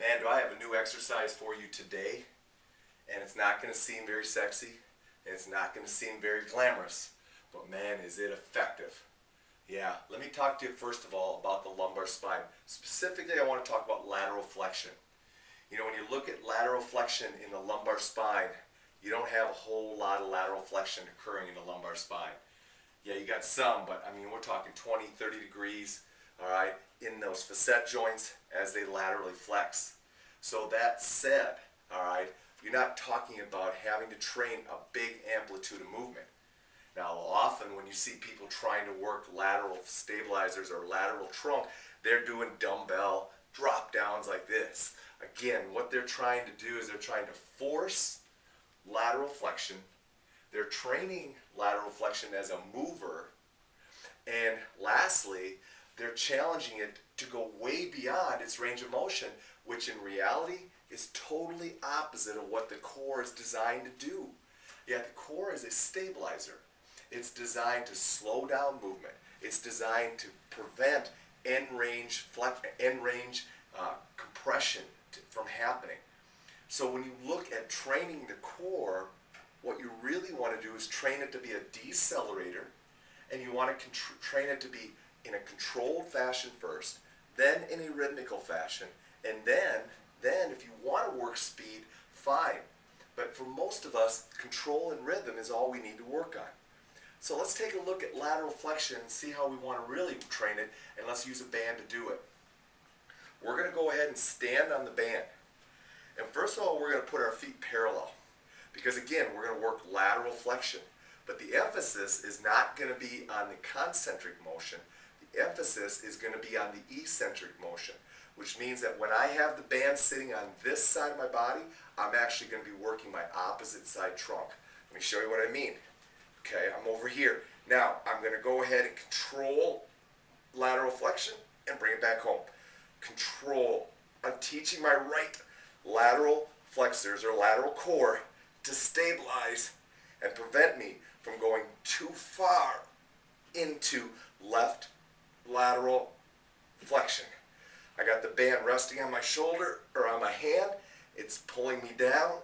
Man, do I have a new exercise for you today, and it's not going to seem very sexy, and it's not going to seem very glamorous, but man, is it effective. Yeah, let me talk to you first of all about the lumbar spine. Specifically, I want to talk about lateral flexion. You know, when you look at lateral flexion in the lumbar spine, you don't have a whole lot of lateral flexion occurring in the lumbar spine. Yeah, you got some, but I mean, we're talking 20, 30 degrees, all right, in those facet joints as they laterally flex. So that said, all right, you're not talking about having to train a big amplitude of movement. Now, often when you see people trying to work lateral stabilizers or lateral trunk, they're doing dumbbell drop downs like this. Again, what they're trying to do is they're trying to force lateral flexion. They're training lateral flexion as a mover. And lastly, they're challenging it to go way beyond its range of motion, which in reality is totally opposite of what the core is designed to do. Yeah, the core is a stabilizer. It's designed to slow down movement. It's designed to prevent end range compression from happening. So when you look at training the core, what you really want to do is train it to be a decelerator, and you want to train it to be in a controlled fashion first, then in a rhythmical fashion, and then if you want to work speed, fine. But for most of us, control and rhythm is all we need to work on. So let's take a look at lateral flexion and see how we want to really train it, and let's use a band to do it. We're going to go ahead and stand on the band. And first of all, we're going to put our feet parallel, because again, we're going to work lateral flexion. But the emphasis is not going to be on the concentric motion. The emphasis is going to be on the eccentric motion, which means that when I have the band sitting on this side of my body, I'm actually going to be working my opposite side trunk. Let me show you what I mean. Okay, I'm over here. Now, I'm going to go ahead and control lateral flexion and bring it back home. Control. I'm teaching my right lateral flexors or lateral core to stabilize and prevent me from going too far into left lateral flexion. I got the band resting on my shoulder or on my hand. It's pulling me down,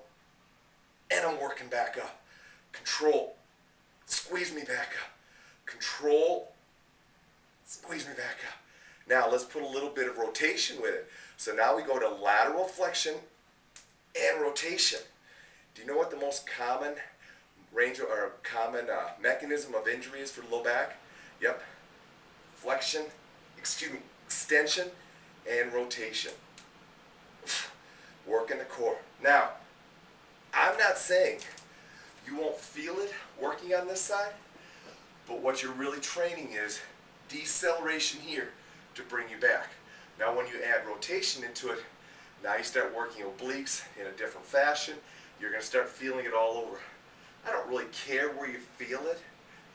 and I'm working back up. Control. Squeeze me back up. Control. Squeeze me back up. Now let's put a little bit of rotation with it. So now we go to lateral flexion and rotation. Do you know what the most common mechanism of injury is for the low back? Yep. Extension and rotation. Working the core. Now, I'm not saying you won't feel it working on this side, but what you're really training is deceleration here to bring you back. Now when you add rotation into it, now you start working obliques in a different fashion. You're going to start feeling it all over. I don't really care where you feel it.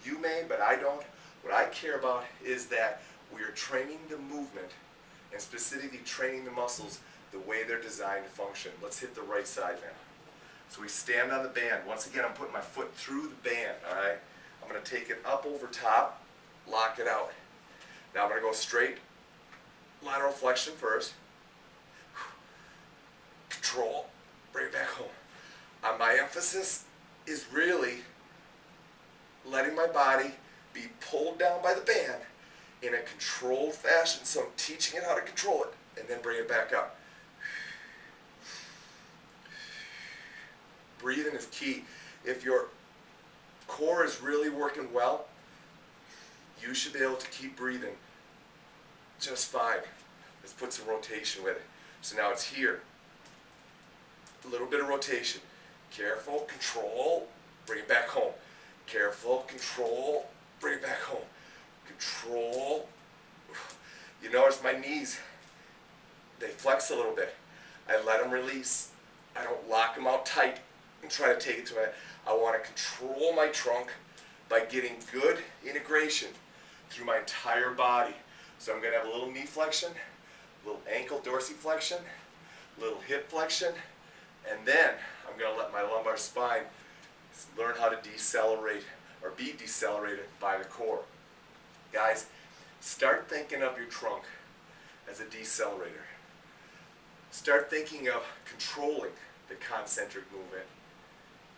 You may, but I don't. What I care about is that we are training the movement and specifically training the muscles the way they're designed to function. Let's hit the right side now. So we stand on the band. Once again, I'm putting my foot through the band, all right? I'm going to take it up over top, lock it out. Now I'm going to go straight lateral flexion first. Control, bring it back home. My emphasis is really letting my body be pulled down by the band in a controlled fashion. So I'm teaching it how to control it and then bring it back up. Breathing is key. If your core is really working well, you should be able to keep breathing just fine. Let's put some rotation with it. So now it's here. A little bit of rotation. Careful, control, bring it back home. Careful, control, bring it back home. Control. You notice my knees, they flex a little bit. I let them release. I don't lock them out tight and try to take it to my head. I want to control my trunk by getting good integration through my entire body. So I'm going to have a little knee flexion, a little ankle dorsiflexion, a little hip flexion, and then I'm going to let my lumbar spine learn how to decelerate or be decelerated by the core. Guys, start thinking of your trunk as a decelerator. Start thinking of controlling the concentric movement,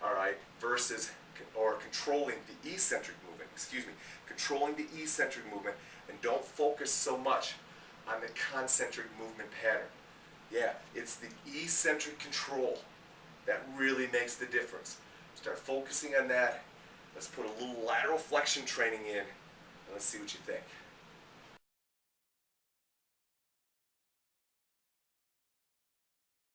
all right, versus, or controlling the eccentric movement, controlling the eccentric movement, and don't focus so much on the concentric movement pattern. Yeah, it's the eccentric control that really makes the difference. Start focusing on that. Let's put a little lateral flexion training in, and let's see what you think.